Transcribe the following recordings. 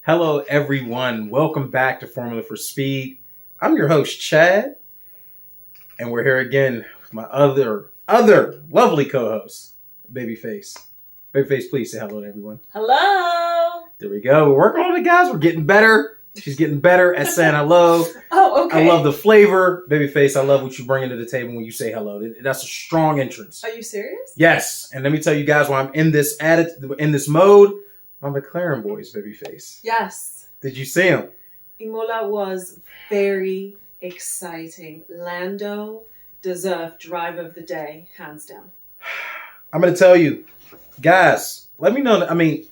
Hello, everyone. Welcome back to Formula for Speed. I'm your host, Chad, and we're here again with my other lovely co-host, Babyface. Babyface, please say hello to everyone. Hello. There we go. We're working on it, guys. We're getting better. She's getting better at saying hello. Oh, okay. I love the flavor. Babyface, I love what you bring to the table when you say hello. That's a strong entrance. Are you serious? Yes. And let me tell you guys why I'm in this mode. My McLaren boys, Babyface. Yes. Did you see him? Imola was very exciting. Lando deserved driver of the day, hands down. I'm going to tell you, guys, let me know. I mean,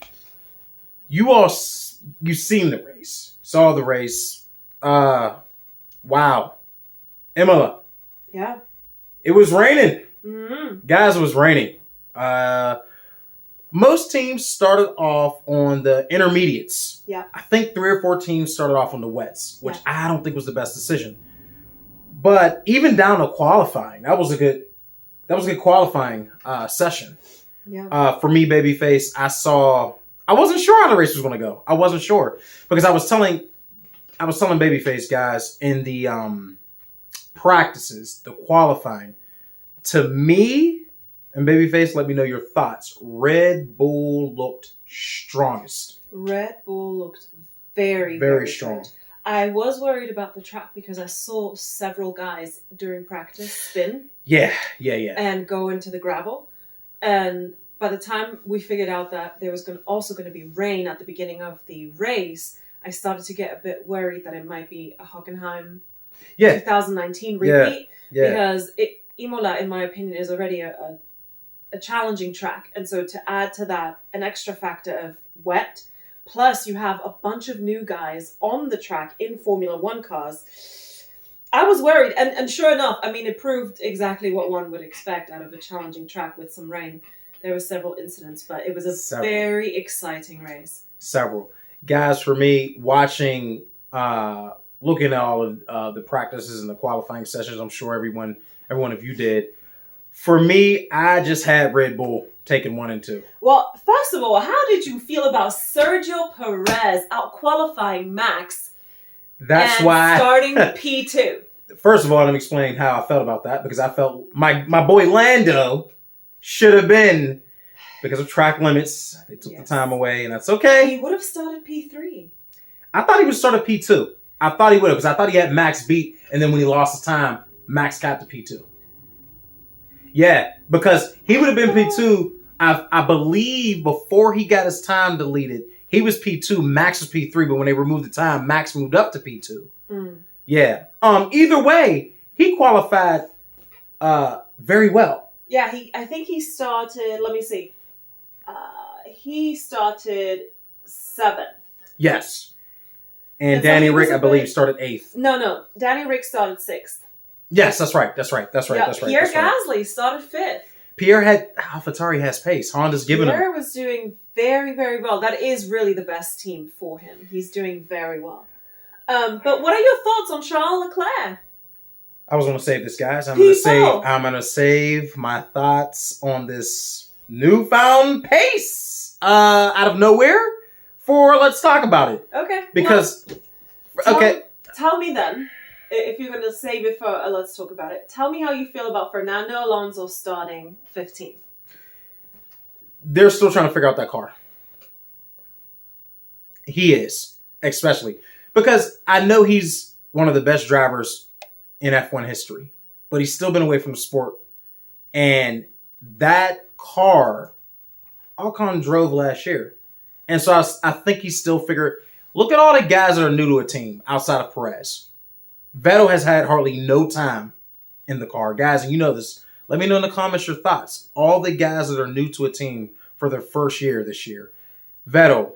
you seen the race. Saw the race. Wow. Imola. Yeah. It was raining. Mm-hmm. Guys, it was raining. Most teams started off on the intermediates. Yeah. I think 3 or 4 teams started off on the wets, which I don't think was the best decision. But even down to qualifying, that was a good qualifying session. Yeah. For me, Babyface, I wasn't sure how the race was going to go. I wasn't sure because I was telling Babyface guys in the practices, the qualifying, to me. And Babyface, let me know your thoughts. Red Bull looked strongest. Red Bull looked very, very strong. Good. I was worried about the track because I saw several guys during practice spin. Yeah. And go into the gravel. And by the time we figured out that there was also going to be rain at the beginning of the race, I started to get a bit worried that it might be a Hockenheim 2019 repeat. Yeah. Because Imola, in my opinion, is already a challenging track, and so to add to that an extra factor of wet, plus you have a bunch of new guys on the track in Formula One cars, I was worried, and sure enough, I mean, it proved exactly what one would expect out of a challenging track with some rain. There were several incidents, but it was a very exciting race. Several guys, for me, watching, looking at all of the practices and the qualifying sessions, I'm sure every one of you did. For me, I just had Red Bull taking 1 and 2. Well, first of all, how did you feel about Sergio Perez out-qualifying Max That's why starting P2? First of all, let me explain how I felt about that, because I felt my boy Lando should have been, because of track limits, they took the time away, and that's okay. He would have started P3. I thought he would start at P2. I thought he would have, because I thought he had Max beat, and then when he lost the time, Max got to P2. Yeah, because he would have been P2, I believe, before he got his time deleted. He was P2, Max was P3, but when they removed the time, Max moved up to P2. Mm. Yeah. Either way, he qualified very well. Yeah, I think he started, let me see. He started 7th. Yes. And Danny Rick, I believe, started 8th. No. Danny Rick started 6th. Yes, that's right. Pierre Gasly started 5th. Pierre AlphaTauri has pace. Honda's giving him. Pierre was doing very, very well. That is really the best team for him. He's doing very well. But what are your thoughts on Charles Leclerc? I was going to save this, guys. I'm going to save my thoughts on this newfound pace out of nowhere for let's talk about it. Okay. Because tell me then. If you're going to save it for let's talk about it, tell me how you feel about Fernando Alonso starting 15th. They're still trying to figure out that car. He is, especially. Because I know he's one of the best drivers in F1 history. But he's still been away from the sport. And that car, Ocon drove last year. And so I think he's still figuring. Look at all the guys that are new to a team outside of Perez. Vettel has had hardly no time in the car. Guys, and you know this. Let me know in the comments your thoughts. All the guys that are new to a team for their first year this year. Vettel,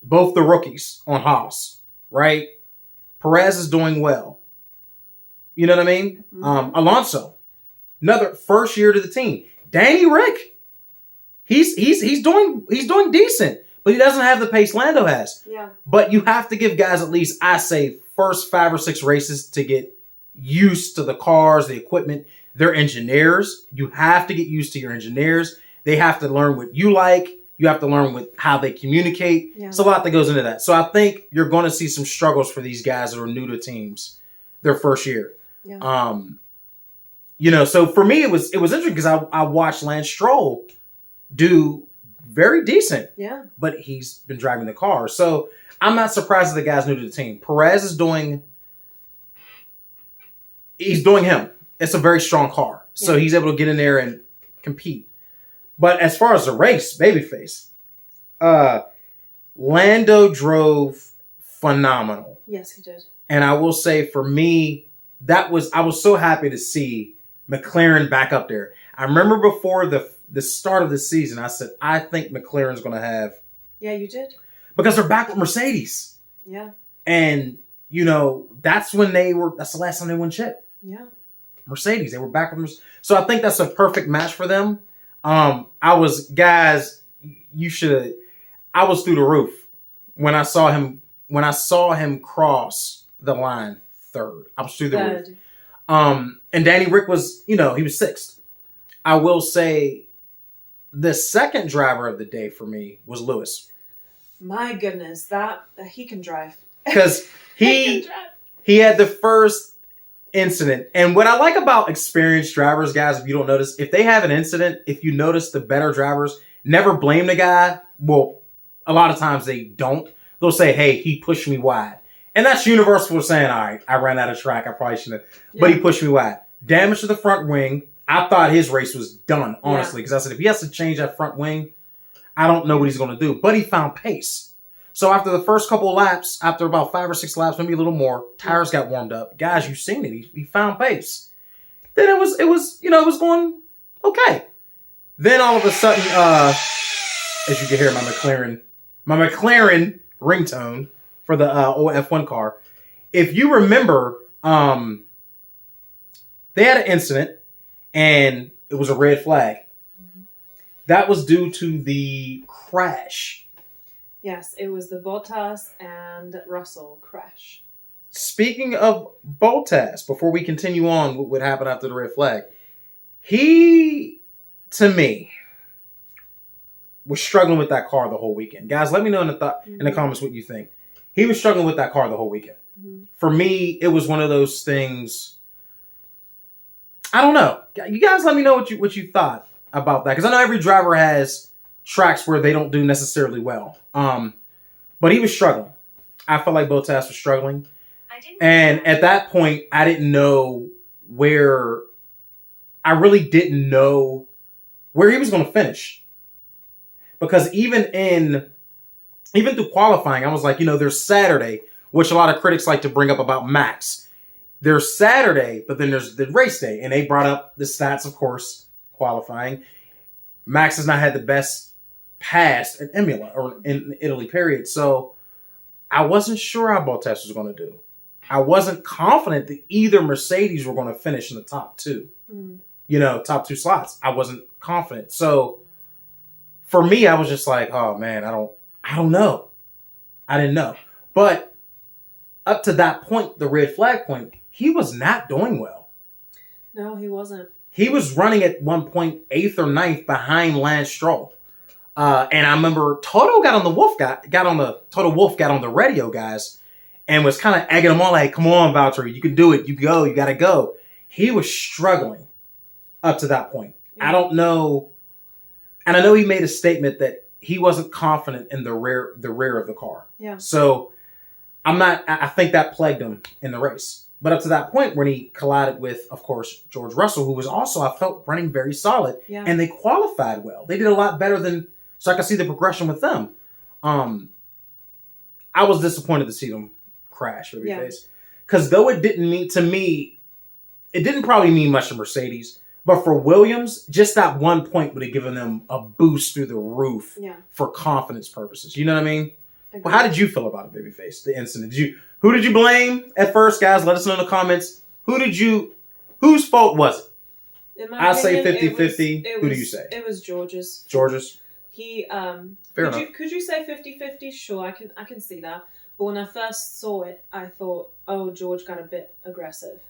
both the rookies on Haas, right? Perez is doing well. You know what I mean? Mm-hmm. Alonso, another first year to the team. Danny Rick, he's doing decent. But he doesn't have the pace Lando has. Yeah. But you have to give guys at least, I say, first 5 or 6 races to get used to the cars, the equipment, their engineers. You have to get used to your engineers. They have to learn what you like. You have to learn with how they communicate. Yeah. It's a lot that goes into that. So I think you're going to see some struggles for these guys that are new to teams their first year. Yeah. So for me, it was interesting because I watched Lance Stroll do very decent. Yeah. But he's been driving the car. So I'm not surprised that the guy's new to the team. Perez is doing him. It's a very strong car. So he's able to get in there and compete. But as far as the race, babyface, Lando drove phenomenal. Yes, he did. And I will say for me, I was so happy to see McLaren back up there. I remember before the start of the season, I said, I think McLaren's going to have. Yeah, you did. Because they're back with Mercedes. Yeah. And, that's the last time they won chip. Yeah. Mercedes. They were back with Mercedes. So I think that's a perfect match for them. I was through the roof when I saw him cross the line third. I was through the roof. And Danny Rick was, he was sixth. I will say the second driver of the day for me was Lewis. My goodness, that he can drive. Because he had the first incident. And what I like about experienced drivers, guys, if you don't notice, if they have an incident, if you notice the better drivers never blame the guy. Well, a lot of times they don't. They'll say, hey, he pushed me wide. And that's universal for saying, all right, I ran out of track. I probably shouldn't have. Yeah. But he pushed me wide. Damage to the front wing. I thought his race was done, honestly. Because I said, if he has to change that front wing, I don't know what he's going to do. But he found pace. So after the first couple of laps, after about 5 or 6 laps, maybe a little more, tires got warmed up. Guys, you've seen it. He found pace. Then it was going okay. Then all of a sudden, as you can hear, my McLaren ringtone for the old F1 car. If you remember, they had an incident, and it was a red flag. Mm-hmm. That was due to the crash. Yes, it was the Bottas and Russell crash. Speaking of Bottas, before we continue on with what happened after the red flag, he, to me, was struggling with that car the whole weekend. Guys, let me know in the comments what you think. He was struggling with that car the whole weekend. Mm-hmm. For me, it was one of those things. I don't know. You guys let me know what you thought about that. Because I know every driver has tracks where they don't do necessarily well. But he was struggling. I felt like Bottas was struggling. And at that point, I really didn't know where he was going to finish. Because even through qualifying, I was like, there's Saturday, which a lot of critics like to bring up about Max. There's Saturday, but then there's the race day. And they brought up the stats, of course, qualifying. Max has not had the best pass at Imola or in Italy, period. So I wasn't sure how Bottas was going to do. I wasn't confident that either Mercedes were going to finish in the top two. Top 2 slots. I wasn't confident. So for me, I was just like, oh man, I don't know. I didn't know. But up to that point, the red flag point, he was not doing well. No, he wasn't. He was running at one point 8th or 9th behind Lance Stroll. And I remember Toto got on the radio, guys, and was kind of egging them on like, come on, Valtteri, you can do it. You got to go. He was struggling up to that point. Yeah. I don't know. And I know he made a statement that he wasn't confident in the rear of the car. Yeah. So I think that plagued him in the race. But up to that point when he collided with, of course, George Russell, who was also, I felt, running very solid. Yeah. And they qualified well. They did a lot better than, so I could see the progression with them. I was disappointed to see them crash, babyface. Because though it didn't mean, to me, it didn't probably mean much to Mercedes. But for Williams, just that one point would have given them a boost through the roof for confidence purposes. You know what I mean? Well, how did you feel about it, babyface, the incident? Who did you blame at first, guys? Let us know in the comments. Whose fault was it? I say 50-50. Who do you say? It was George's. George's? He Fair enough. Could you say 50-50? Sure, I can see that. But when I first saw it, I thought, oh, George got a bit aggressive.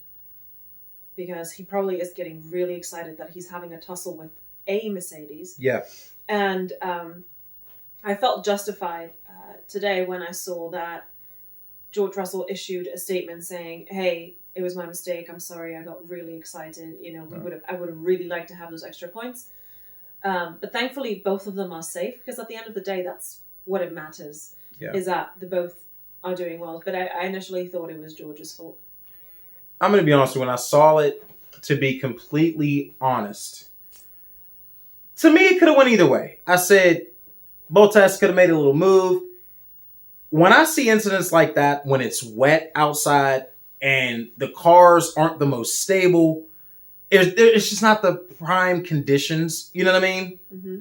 Because he probably is getting really excited that he's having a tussle with a Mercedes. Yeah. And I felt justified today when I saw that George Russell issued a statement saying, "Hey, it was my mistake. I'm sorry. I got really excited. You know, I would have really liked to have those extra points." But thankfully, both of them are safe because at the end of the day, that's what it matters. Yeah. Is that the both are doing well. But I initially thought it was George's fault. I'm going to be honest with you. When I saw it, to be completely honest, to me, it could have went either way. I said, Bottas could have made a little move. When I see incidents like that, when it's wet outside and the cars aren't the most stable, it's just not the prime conditions. You know what I mean? Mm-hmm.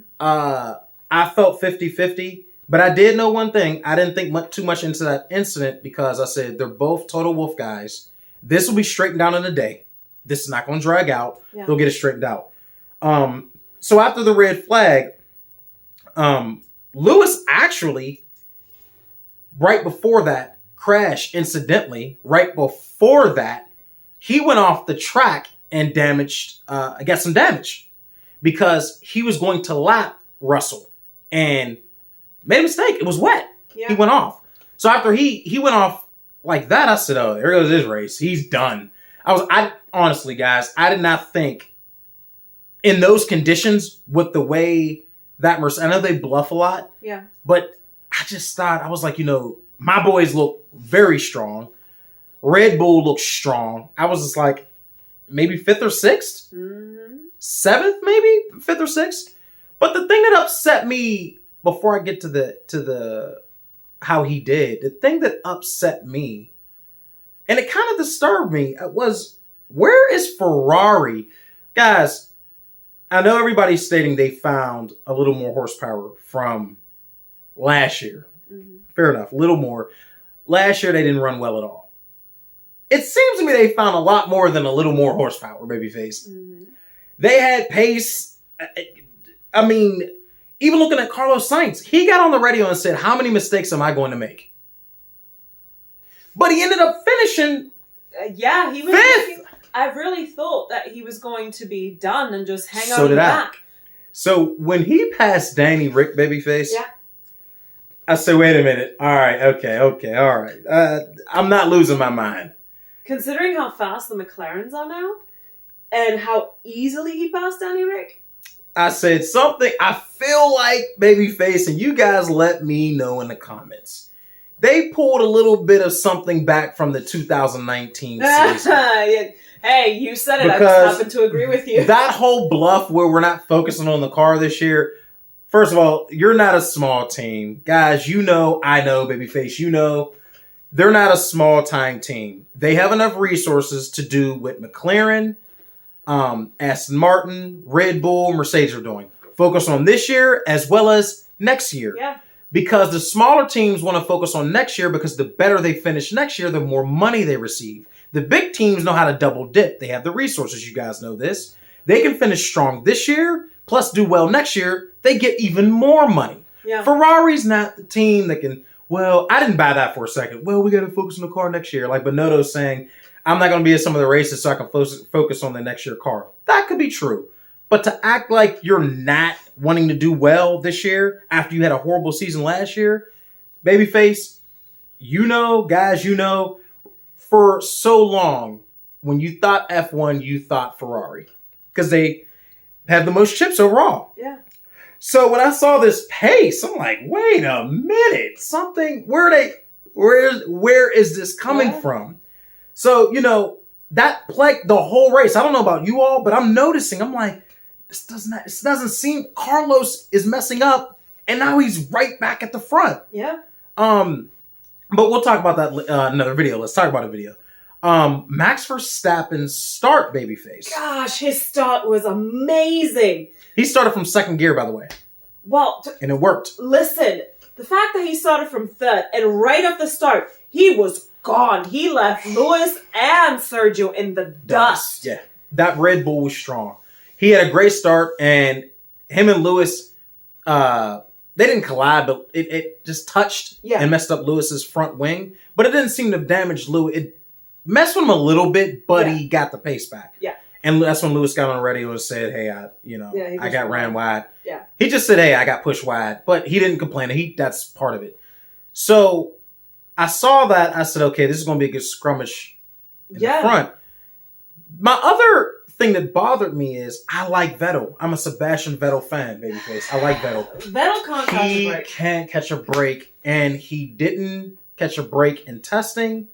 I felt 50-50, but I did know one thing. I didn't think too much into that incident because I said they're both total wolf guys. This will be straightened out in a day. This is not going to drag out. Yeah. They'll get it straightened out. So after the red flag, Lewis actually, right before that crash, incidentally, right before that, he went off the track and got some damage because he was going to lap Russell and made a mistake. It was wet. Yeah. He went off. So after he went off like that, I said, "Oh, there goes his race. He's done." I honestly, guys, I did not think in those conditions with the way that Mercedes, I know they bluff a lot. Yeah. But I just thought, I was like, my boys look very strong. Red Bull looks strong. I was just like, maybe 5th or 6th? Mm-hmm. 7th, maybe? 5th or 6th? But the thing that upset me, before I get to the how he did, the thing that upset me, and it kind of disturbed me, was, where is Ferrari? Guys, I know everybody's stating they found a little more horsepower from last year. Mm-hmm. Fair enough, a little more. Last year, they didn't run well at all. It seems to me they found a lot more than a little more horsepower, babyface. Mm-hmm. They had pace. I mean, even looking at Carlos Sainz, he got on the radio and said, "How many mistakes am I going to make?" But he ended up finishing he was 5th. I really thought that he was going to be done and just hang So out in did the I. back. So when he passed Danny Rick, babyface, Yeah. I said, "Wait a minute. All right, okay, all right. I'm not losing my mind." Considering how fast the McLarens are now and how easily he passed Danny Rick. I said something. I feel like, babyface, and you guys let me know in the comments. They pulled a little bit of something back from the 2019 season. Hey, you said it. Because I just happen to agree with you. That whole bluff where we're not focusing on the car this year. First of all, you're not a small team. Guys, I know, babyface, they're not a small-time team. They have enough resources to do what McLaren, Aston Martin, Red Bull, Mercedes are doing. Focus on this year as well as next year. Yeah. Because the smaller teams want to focus on next year because the better they finish next year, the more money they receive. The big teams know how to double dip. They have the resources. You guys know this. They can finish strong this year, plus do well next year. They get even more money. Yeah. Ferrari's not the team that can, I didn't buy that for a second. We got to focus on the car next year. Like Bonotto's saying, I'm not going to be at some of the races so I can focus on the next year car. That could be true. But to act like you're not wanting to do well this year after you had a horrible season last year, babyface, guys, for so long, when you thought F1, you thought Ferrari. Because they have the most chips overall. Yeah. So when I saw this pace, I'm like, wait a minute. Where is this coming from? So, that plagued the whole race. I don't know about you all, but I'm noticing, I'm like, this doesn't seem, Carlos is messing up, and now he's right back at the front. Yeah. But we'll talk about that another video. Let's talk about a video. Max Verstappen's start, babyface. Gosh, his start was amazing. He started from second gear, by the way. Well, and it worked. Listen, the fact that he started from third and right off the start, he was gone. He left Lewis and Sergio in the dust. Yeah, that Red Bull was strong. He had a great start, and him and Lewis, they didn't collide, but it just touched and messed up Lewis's front wing. But it didn't seem to damage Lewis. It messed with him a little bit, but he got the pace back. Yeah. And that's when Lewis got on the radio and said, "Hey, I got ran wide." Yeah. He just said, hey, I got pushed wide. But he didn't complain. That's part of it. So I saw that. I said, okay, this is going to be a good scrummage in the front. My other thing that bothered me is I like Vettel. I'm a Sebastian Vettel fan, babyface. I like Vettel. Vettel can't catch a break. He can't catch a break, and he didn't catch a break in testing.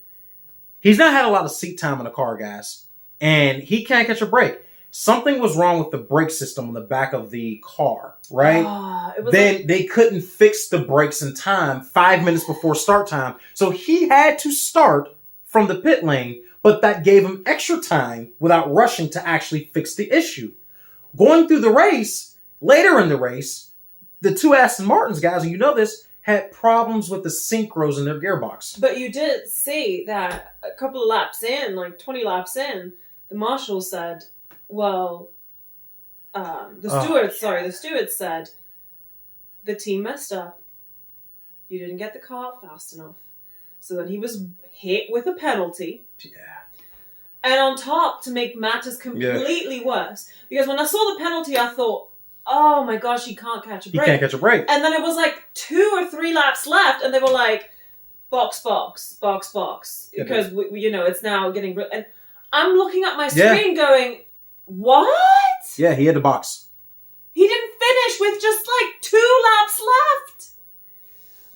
He's not had a lot of seat time in the car, guys, and he can't catch a break. Something was wrong with the brake system on the back of the car, right? Then they couldn't fix the brakes in time 5 minutes before start time, so he had to start from the pit lane. But that gave him extra time without rushing to actually fix the issue. Going through the race, later in the race, the two Aston Martins guys, and you know this, had problems with the synchros in their gearbox. But you did see that a couple of laps in, like 20 laps in, the marshal said, well, the steward said, the team messed up. You didn't get the car out fast enough. So then he was hit with a penalty. Yeah. And on top, to make matters completely worse, because when I saw the penalty, I thought, oh my gosh, he can't catch a break. He can't catch a break. And then it was like 2 or 3 laps left, and they were like, box. Because, it's now getting... And I'm looking at my screen going, what? Yeah, he had the box. He didn't finish with just like 2 laps left.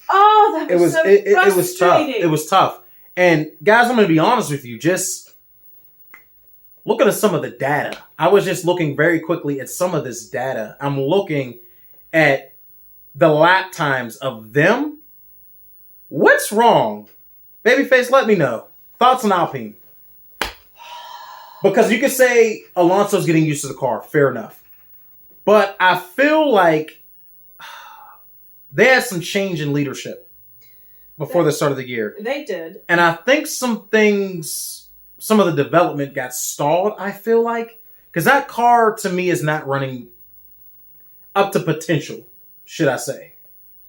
Oh, that was frustrating. It was tough. It was tough. And guys, I'm going to be honest with you. Just looking at some of the data. I was just looking very quickly at some of this data. I'm looking at the lap times of them. What's wrong? Babyface, let me know. Thoughts on Alpine? Because you could say Alonso's getting used to the car. Fair enough. But I feel like they had some change in leadership before the start of the year. They did. And I think some of the development got stalled, I feel like. Because that car, to me, is not running up to potential, should I say.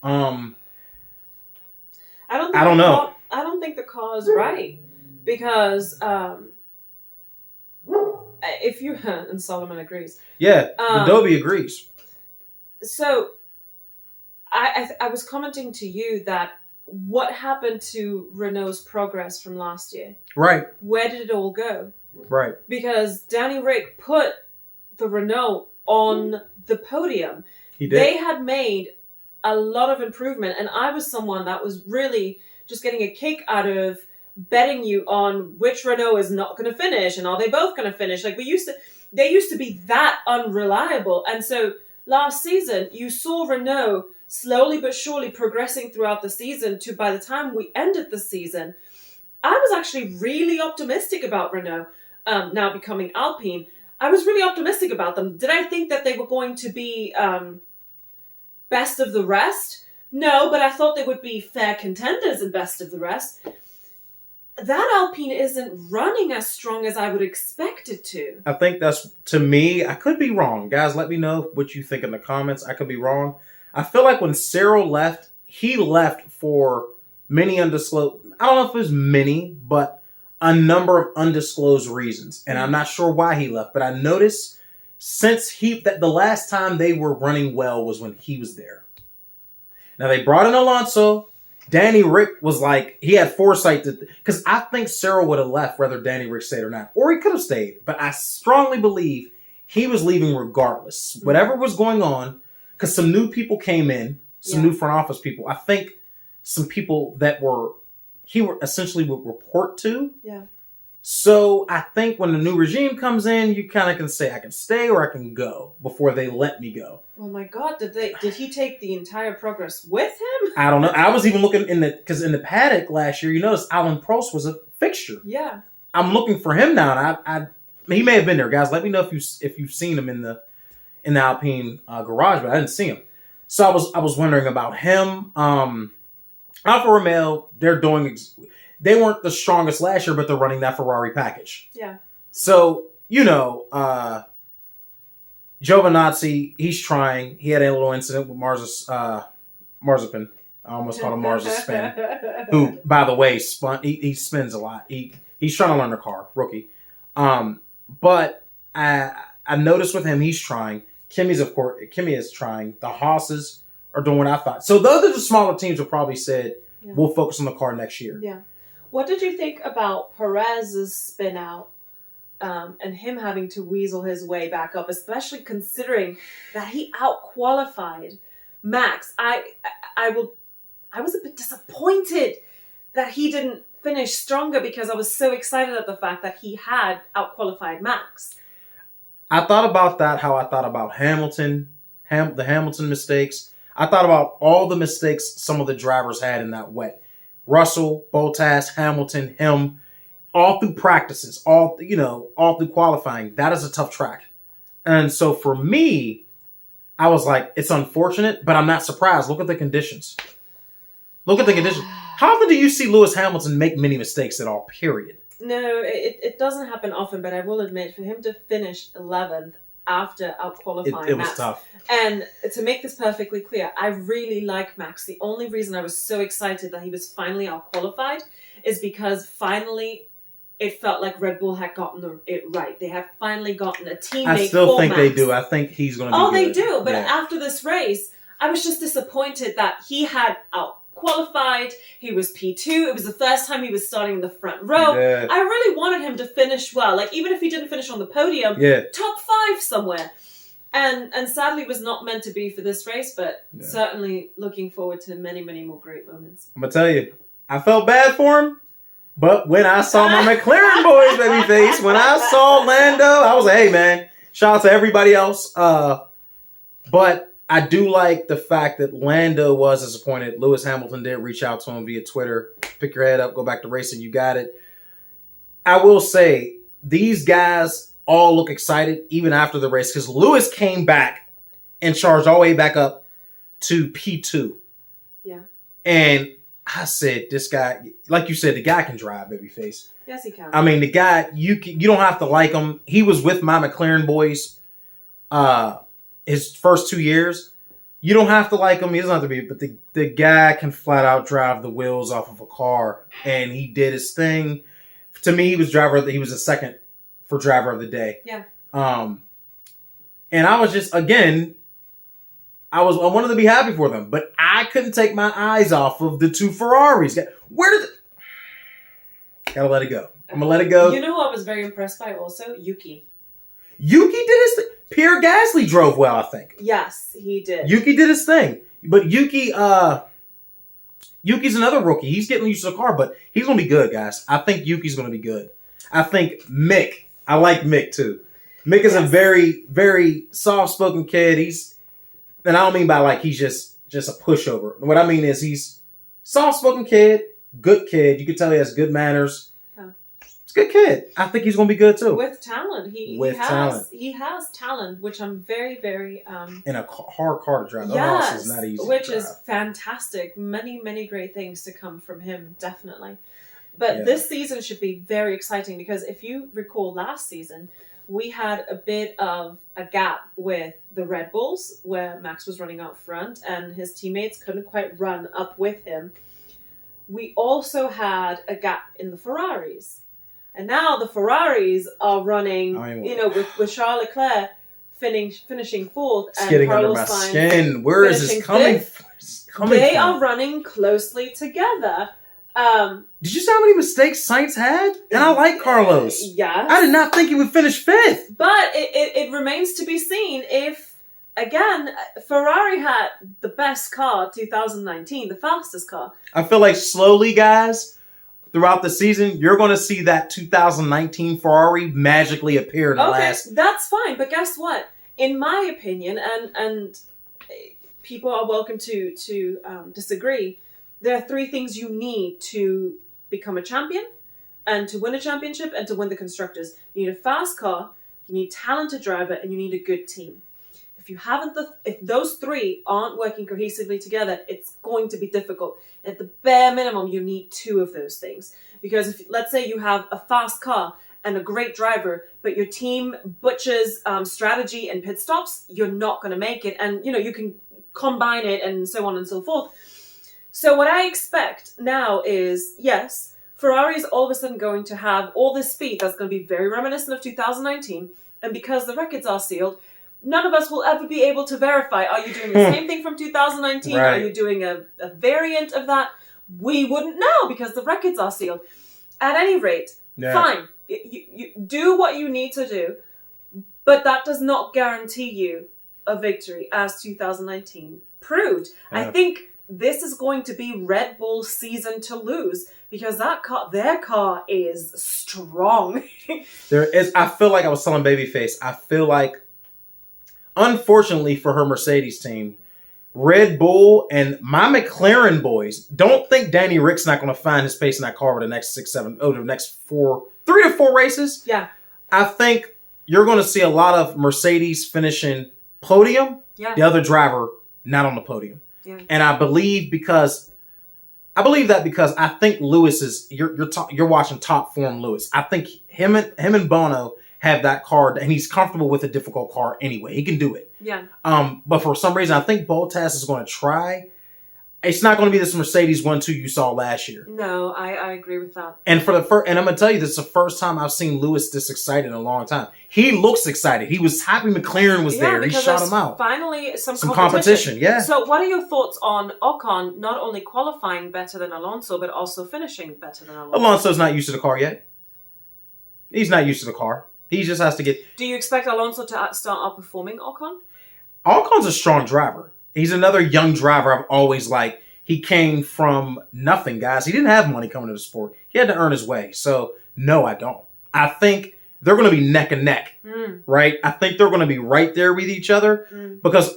I don't know. I don't think the car is right. Because if you... And Solomon agrees. Yeah, Adobe agrees. So, I was commenting to you that what happened to Renault's progress from last year? Right. Where did it all go? Right. Because Danny Rick put the Renault on the podium. He did. They had made a lot of improvement, and I was someone that was really just getting a kick out of betting you on which Renault is not going to finish, and are they both going to finish? Like they used to be that unreliable, and so last season you saw Renault slowly but surely progressing throughout the season to by the time we ended the season, I was actually really optimistic about Renault now becoming Alpine. I was really optimistic about them. Did I think that they were going to be best of the rest? No, but I thought they would be fair contenders and best of the rest. That Alpine isn't running as strong as I would expect it to. I think that's, to me, I could be wrong. Guys, let me know what you think in the comments. I could be wrong. I feel like when Cyril left, he left for many undisclosed... I don't know if it was many, but a number of undisclosed reasons. And I'm not sure why he left. But I noticed that the last time they were running well was when he was there. Now, they brought in Alonso. Danny Rick was like... He had foresight because I think Cyril would have left whether Danny Rick stayed or not. Or he could have stayed. But I strongly believe he was leaving regardless. Whatever was going on... Because some new people came in, new front office people. I think some people that he essentially would report to. Yeah. So I think when the new regime comes in, you kind of can say, I can stay or I can go before they let me go. Oh my God, did he take the entire progress with him? I don't know. I was even looking because in the paddock last year, you notice Alan Prost was a fixture. Yeah. I'm looking for him now, and he may have been there, guys. Let me know if you've seen him in the Alpine garage, but I didn't see him. So I was wondering about him. Alfa Romeo, they weren't the strongest last year, but they're running that Ferrari package. Yeah. So, Giovinazzi, he's trying. He had a little incident with Marzipan. I almost called him Marzipan. Who, by the way, he spins a lot. He's trying to learn the car, rookie. But I noticed with him, he's trying. Kimi is trying. The Haas's are doing what I thought. So those are the smaller teams will probably said, we'll focus on the car next year. Yeah. What did you think about Perez's spin out and him having to weasel his way back up, especially considering that he out-qualified Max? I was a bit disappointed that he didn't finish stronger because I was so excited at the fact that he had out-qualified Max. I thought about that, how I thought about Hamilton, the Hamilton mistakes. I thought about all the mistakes some of the drivers had in that wet. Russell, Bottas, Hamilton, him, all through practices, all through qualifying. That is a tough track. And so for me, I was like, it's unfortunate, but I'm not surprised. Look at the conditions. How often do you see Lewis Hamilton make many mistakes at all, period? No, it doesn't happen often, but I will admit, for him to finish 11th after out-qualifying it Max. was tough. And to make this perfectly clear, I really like Max. The only reason I was so excited that he was finally out-qualified is because finally it felt like Red Bull had gotten it right. They had finally gotten a teammate. I still think Max. They do. I think he's going to be good. They do. But after this race, I was just disappointed that he had out-qualified. He was P2. It was the first time he was starting in the front row. Yeah. I really wanted him to finish well. Like, even if he didn't finish on the podium, top 5 somewhere. And sadly was not meant to be for this race, but certainly looking forward to many, many more great moments. I'm going to tell you, I felt bad for him, but when I saw my McLaren boys, babyface, when I saw Lando, I was like, hey, man, shout out to everybody else. But I do like the fact that Lando was disappointed. Lewis Hamilton did reach out to him via Twitter. Pick your head up, go back to racing, you got it. I will say, these guys all look excited even after the race because Lewis came back and charged all the way back up to P2. Yeah. And I said, this guy, like you said, the guy can drive, babyface. Yes, he can. I mean, the guy, you don't have to like him. He was with my McLaren boys his first 2 years. You don't have to like him. He doesn't have to be, but the guy can flat out drive the wheels off of a car, and he did his thing. To me, he was a second for driver of the day. Yeah. And I was just, again, I wanted to be happy for them, but I couldn't take my eyes off of the 2 Ferraris. Gotta let it go. I'm gonna let it go. You know who I was very impressed by also? Yuki. Yuki did his thing. Pierre Gasly drove well, I think. Yes, he did. Yuki did his thing. But Yuki's another rookie. He's getting used to the car, but he's going to be good, guys. I think Yuki's going to be good. I think Mick. I like Mick, too. Mick is a very, very soft-spoken kid. And I don't mean by, like, he's just a pushover. What I mean is he's soft-spoken kid, good kid. You can tell he has good manners. It's a good kid. I think he's going to be good, too. With talent. He has talent, which I'm very, very... in a hard car to drive. Yes, is not easy which to drive. is fantastic. Many, many great things to come from him, definitely. But this season should be very exciting because if you recall last season, we had a bit of a gap with the Red Bulls where Max was running out front and his teammates couldn't quite run up with him. We also had a gap in the Ferraris. And now the Ferraris are running, with Charles Leclerc finishing 4th. It's getting Carlos under my Sainz skin. Where is this coming from? They are running closely together. Did you see how many mistakes Sainz had? And I like Carlos. Yes. I did not think he would finish 5th. But it remains to be seen if, again, Ferrari had the best car 2019, the fastest car. I feel like slowly, guys, throughout the season, you're going to see that 2019 Ferrari magically appear in the last... That's fine. But guess what? In my opinion, and people are welcome to disagree, there are 3 things you need to become a champion and to win a championship and to win the constructors. You need a fast car, you need a talented driver, and you need a good team. If those 3 aren't working cohesively together, it's going to be difficult. At the bare minimum, you need 2 of those things. Because if, let's say you have a fast car and a great driver, but your team butchers strategy and pit stops, you're not going to make it. And, you can combine it and so on and so forth. So what I expect now is, yes, Ferrari is all of a sudden going to have all this speed that's going to be very reminiscent of 2019. And because the records are sealed, none of us will ever be able to verify. Are you doing the same thing from 2019? Right. Are you doing a variant of that? We wouldn't know because the records are sealed. At any rate, fine. You do what you need to do, but that does not guarantee you a victory, as 2019 proved. I think this is going to be Red Bull's season to lose because their car is strong. I feel like I was telling Babyface, I feel like, unfortunately for her Mercedes team, Red Bull and my McLaren boys don't think Danny Rick's not going to find his pace in that car over the next 3 to 4 races. Yeah. I think you're going to see a lot of Mercedes finishing podium. Yeah. The other driver not on the podium. Yeah. And I believe that because I think Lewis is you're watching top form Lewis. I think him and Bono have that car, and he's comfortable with a difficult car anyway. He can do it. Yeah. But for some reason, I think Bottas is going to try. It's not going to be this Mercedes 1-2 you saw last year. No, I agree with that. And and I'm going to tell you, this is the first time I've seen Lewis this excited in a long time. He looks excited. He was happy McLaren was there. He shot him out. Finally, some competition. Yeah. So, what are your thoughts on Ocon not only qualifying better than Alonso, but also finishing better than Alonso? Alonso's not used to the car yet. He's not used to the car. He just has to get... Do you expect Alonso to start outperforming Ocon? Ocon's a strong driver. He's another young driver I've always liked. He came from nothing, guys. He didn't have money coming to the sport. He had to earn his way. So, no, I don't. I think they're going to be neck and neck, right? I think they're going to be right there with each other. Because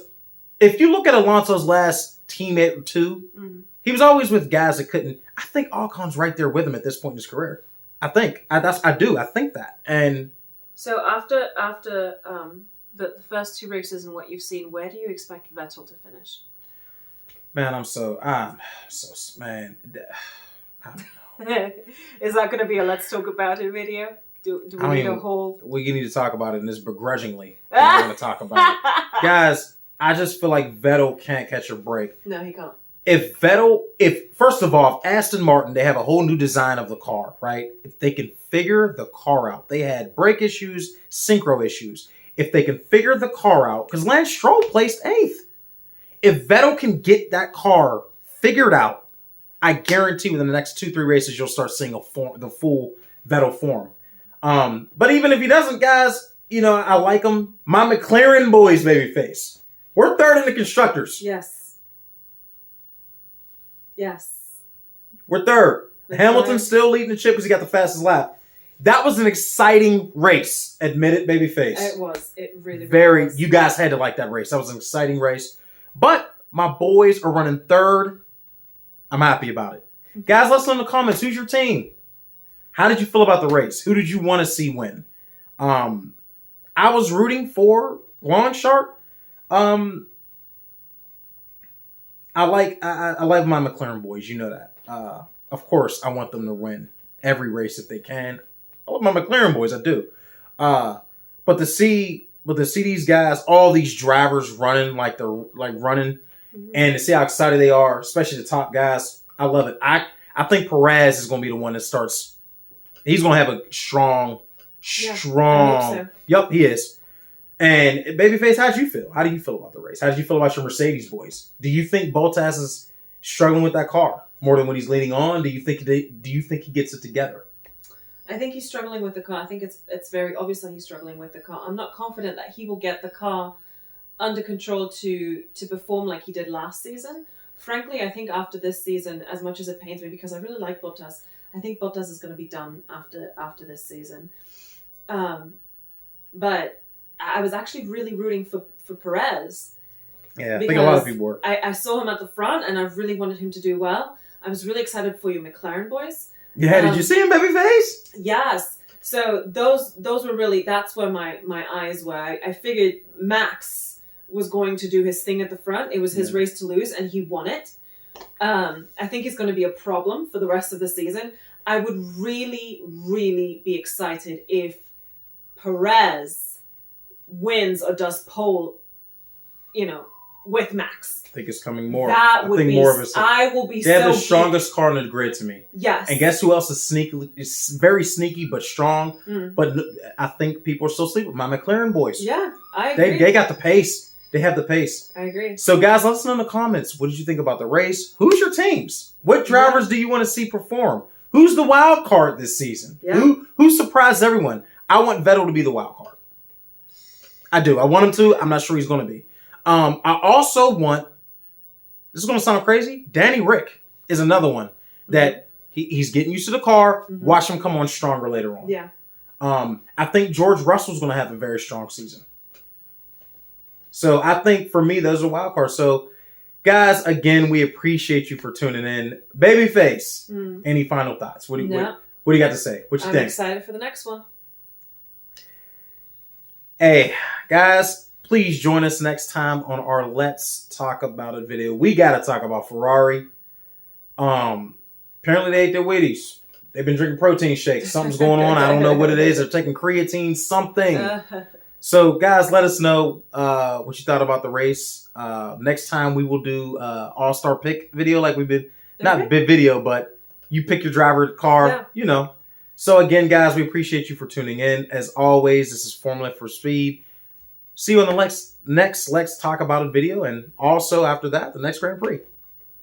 if you look at Alonso's last teammate or two, he was always with guys that couldn't... I think Ocon's right there with him at this point in his career. I think. I think that. And... So after the first 2 races and what you've seen, where do you expect Vettel to finish? Man, I don't know. Is that going to be a let's talk about it video? Do we need a whole... We need to talk about it, and this begrudgingly. I'm going to talk about it. Guys, I just feel like Vettel can't catch a break. No, he can't. First of all, Aston Martin, they have a whole new design of the car, right? If they can figure the car out, they had brake issues, synchro issues. If they can figure the car out, because Lance Stroll placed 8th. If Vettel can get that car figured out, I guarantee within the next 2-3 races, you'll start seeing the full Vettel form. But even if he doesn't, guys, I like him. My McLaren boys, babyface. We're 3rd in the constructors. Yes. We're 3rd. Hamilton's still leading the chip because he got the fastest lap. That was an exciting race. Admit it, babyface. It was. It really was. You guys had to like that race. That was an exciting race. But my boys are running 3rd. I'm happy about it. Guys, let's know in the comments. Who's your team? How did you feel about the race? Who did you want to see win? I was rooting for Lawn Shark. I like my McLaren boys. You know that. Of course, I want them to win every race if they can. I love my McLaren boys. I do. But to see these guys, all these drivers running like they're running, and to see how excited they are, especially the top guys, I love it. I think Perez is going to be the one that starts. He's going to have a strong. I hope so. Yep, he is. And babyface, how do you feel? How do you feel about the race? How did you feel about your Mercedes boys? Do you think Bottas is struggling with that car more than when he's leading on? Do you think he gets it together? I think he's struggling with the car. I think it's very obvious that he's struggling with the car. I'm not confident that he will get the car under control to perform like he did last season. Frankly, I think after this season, as much as it pains me because I really like Bottas, I think Bottas is going to be done after this season. But I was actually really rooting for Perez. Yeah, I think a lot of people were. I saw him at the front, and I really wanted him to do well. I was really excited for you McLaren boys. Yeah, did you see him, babyface? Yes. So those were really, that's where my eyes were. I figured Max was going to do his thing at the front. It was his race to lose, and he won it. I think it's going to be a problem for the rest of the season. I would really, really be excited if Perez wins or does pole, with Max. I think it's coming more. That would be. More of I will be. They have the so strongest car in the grid to me. Yes. And guess who else is sneaky? Is very sneaky but strong. Mm. But I think people are still sleeping. My McLaren boys. Yeah, I agree. They got the pace. They have the pace. I agree. So guys, let us know in the comments. What did you think about the race? Who's your teams? What drivers do you want to see perform? Who's the wild card this season? Yeah. Who surprised everyone? I want Vettel to be the wild card. I do. I want him to. I'm not sure he's going to be. I also want. This is going to sound crazy. Danny Rick is another one that he's getting used to the car. Mm-hmm. Watch him come on stronger later on. Yeah. I think George Russell's going to have a very strong season. So I think for me, those are wild cards. So guys, again, we appreciate you for tuning in. Babyface, any final thoughts? What do you got to say? What you think? I'm excited for the next one. Hey, guys. Please join us next time on our Let's Talk About It video. We got to talk about Ferrari. Apparently they ate their Wheaties. They've been drinking protein shakes. Something's going on. I don't know what it is. They're taking creatine, something. So, guys, let us know what you thought about the race. Next time we will do All-Star Pick video like we've been. Not a big video, but you pick your driver, car, you know. So, again, guys, we appreciate you for tuning in. As always, this is Formula for Speed. See you on the next Let's Talk About It video, and also after that, the next Grand Prix.